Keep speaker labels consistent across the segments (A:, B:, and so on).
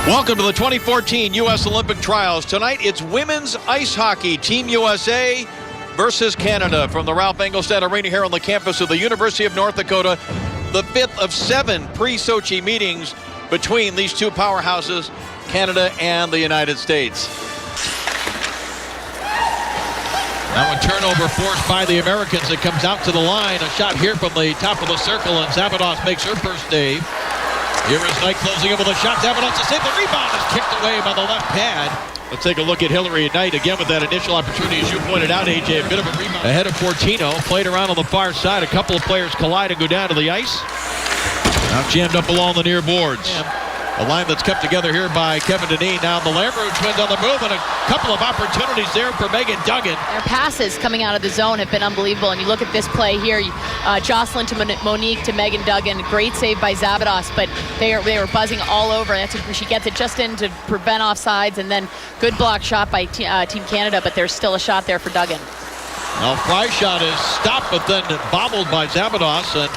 A: Welcome to the 2014 U.S. Olympic Trials. Tonight, it's women's ice hockey. Team USA versus Canada from the Ralph Engelstad Arena here on the campus of the University of North Dakota. The fifth of 7 pre-Sochi meetings between these two powerhouses, Canada and the United States. Now a turnover forced by the Americans. It comes out to the line. A shot here from the top of the circle, and Zabados makes her first save. Here is Knight closing in with a shot. Zabados to save. The rebound is kicked away by the left pad. Let's take a look at Hillary Knight again with that initial opportunity, as you pointed out, AJ. A bit of a rebound ahead of Fortino. Played around on the far side. A couple of players collide and go down to the ice. Now jammed up along the near boards. A line that's kept together here by Kevin Deneen. Now the Lamoureux twins on the move, and a couple of opportunities there for Megan Duggan. Their
B: passes coming out of the zone have been unbelievable. And you look at this play here, Jocelyn to Monique to Megan Duggan. Great save by Zabados, but they were buzzing all over. She gets it just in to prevent offsides, and then good block shot by Team Canada, but there's still a shot there for Duggan.
A: Now Fry's shot is stopped, but then bobbled by Zabados, and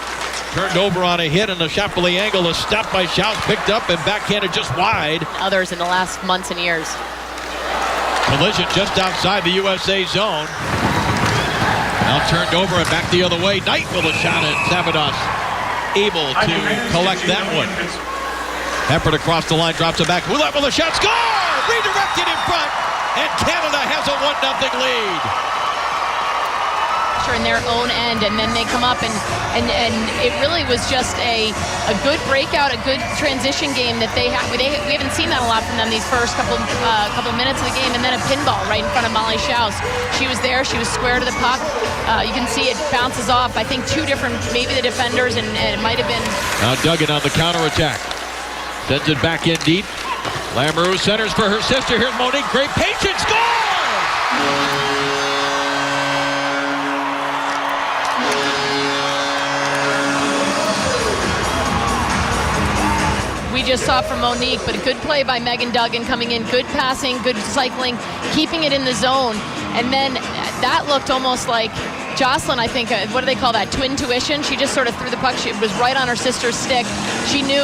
A: turned over on a hit, and a shot for the angle is stopped by Schaus, picked up and backhanded just wide.
B: Others in the last months and years.
A: Collision just outside the USA zone. Now turned over and back the other way. Knight with a shot at Zabados. Able to collect that one. Hefford across the line, drops it back. Ouellette with a shot. Score! Redirected in front, and Canada has a 1-0 lead.
B: In their own end, and then they come up, and it really was just a good breakout, a good transition game that we haven't seen that a lot from them these first couple minutes of the game, and then a pinball right in front of Molly Schaus. She was there, she was square to the puck. You can see it bounces off, I think, two different, maybe the defenders, and it might have been. Now
A: Duggan on the counterattack. Sends it back in deep. Lamoureux centers for her sister. Here's Monique, great patience, scores!
B: We just saw from Monique, but a good play by Megan Duggan coming in, good passing, good cycling, keeping it in the zone. And then that looked almost like Jocelyn, I think, what do they call that, twin tuition? She just sort of threw the puck. She was right on her sister's stick. She knew,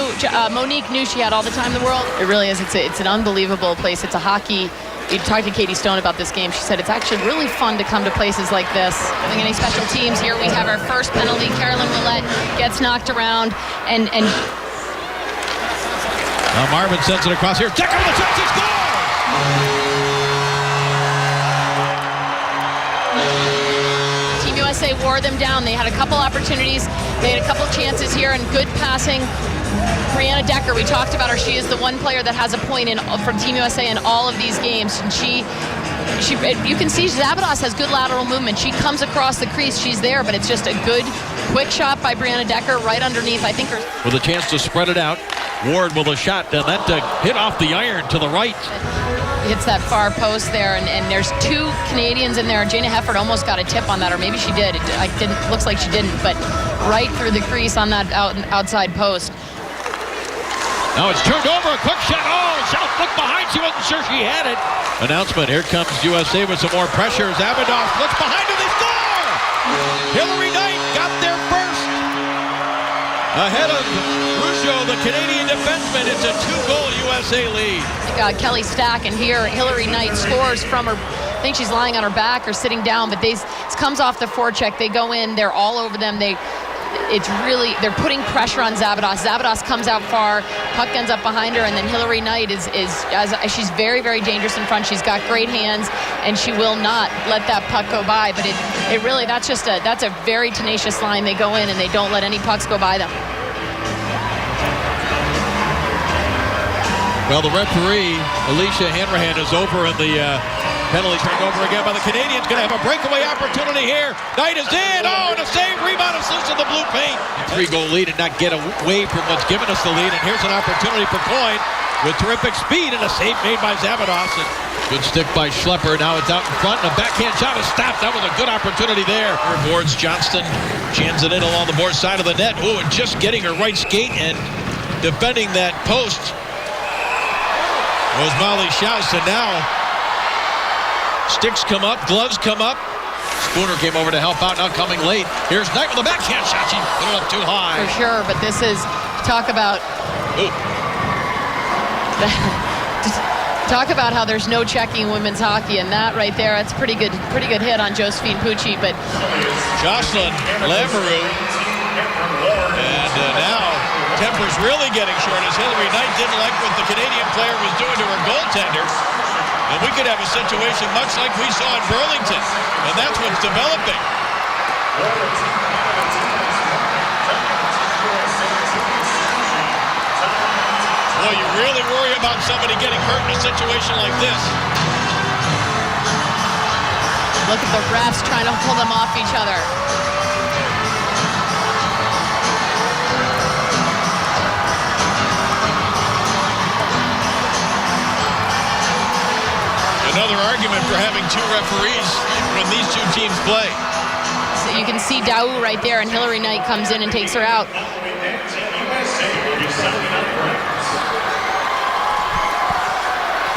B: Monique knew she had all the time in the world. It really is. It's an unbelievable place. It's a hockey. We talked to Katie Stone about this game. She said it's actually really fun to come to places like this. Having any special teams here, we have our first penalty. Carolyn Ouellette gets knocked around, and
A: now Marvin sends it across here. Check on the shot, she scores!
B: Team USA wore them down. They had a couple opportunities. They had a couple chances here, and good passing. Brianna Decker, we talked about her. She is the one player that has a point from Team USA in all of these games. And you can see Zabados has good lateral movement. She comes across the crease. She's there, but it's just a good, quick shot by Brianna Decker right underneath. I think her.
A: With a chance to spread it out. Ward with a shot, and that hit off the iron to the right.
B: Hits that far post there, and there's two Canadians in there. Jana Hefford almost got a tip on that, or maybe she did. Looks like she didn't, but right through the crease on that outside post.
A: Now it's turned over, a quick shot. Oh, Schaus looked behind, she wasn't sure she had it. Announcement, here comes USA with some more pressure. Zabados looks behind her, they score! Hillary Knight got there first. Ahead of Rougeau, the Canadian defenseman. It's a 2-goal USA lead.
B: Kelly Stack, and here Hillary Knight scores from her. I think she's lying on her back or sitting down, but this comes off the forecheck. They go in, they're all over them. They're putting pressure on Zabados. Zabados comes out far, puck ends up behind her, and then Hillary Knight she's very, very dangerous in front. She's got great hands, and she will not let that puck go by. But it really, that's a very tenacious line. They go in and they don't let any pucks go by them.
A: Well, the referee, Alicia Hanrahan, is over in the penalty turned over again by the Canadians. Going to have a breakaway opportunity here. Knight is in. Oh, and a save. Rebound assist in the blue paint. 3-goal lead and not get away from what's given us the lead. And here's an opportunity for Coyne with terrific speed and a save made by Zabados. And good stick by Schlepper. Now it's out in front, and a backhand shot is stopped. That was a good opportunity there. Boards, Johnston jams it in along the board side of the net. Oh, and just getting her right skate and defending that post was Molly Schaus, and now sticks come up, gloves come up. Spooner came over to help out, now coming late. Here's Knight with a backhand shot. She put it up too high.
B: For sure, but this is, talk about Talk about how there's no checking women's hockey, and that right there, that's pretty good hit on Josephine Pucci. But
A: Jocelyn Lamoureux, and now temper's really getting short as Hillary Knight didn't like what the Canadian player was doing to her goaltender. And we could have a situation much like we saw in Burlington, and that's what's developing. Boy, you really worry about somebody getting hurt in a situation like this.
B: Look at the refs trying to pull them off each other.
A: Another argument for having two referees when these two teams play.
B: So you can see Daou right there, and Hillary Knight comes in and takes her out.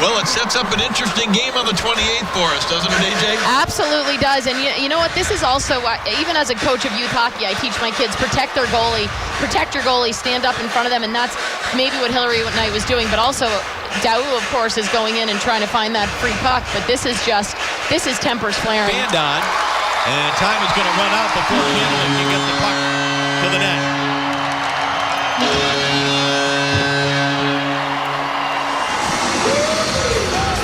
A: Well, it sets up an interesting game on the 28th for us, doesn't it, AJ?
B: Absolutely does. And you know what? This is also, even as a coach of youth hockey, I teach my kids, protect their goalie, protect your goalie, stand up in front of them, and that's maybe what Hillary Knight was doing. But also, Daou, of course, is going in and trying to find that free puck. But this is tempers flaring.
A: Band on, and time is going to run out before Canada can get the puck to the net.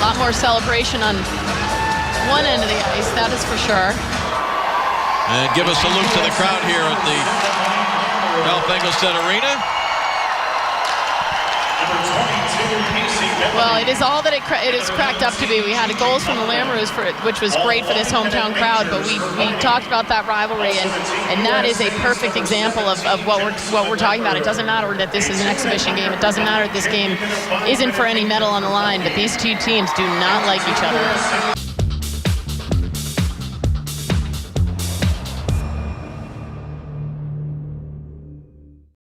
B: A lot more celebration on one end of the ice, that is for sure.
A: And give a salute to the crowd here at the Ralph Engelstad Arena.
B: Well, it is all that it is cracked up to be. We had goals from the Lamoureux, which was great for this hometown crowd, but we talked about that rivalry, and that is a perfect example of what we're talking about. It doesn't matter that this is an exhibition game. It doesn't matter that this game isn't for any medal on the line, but these two teams do not like each other.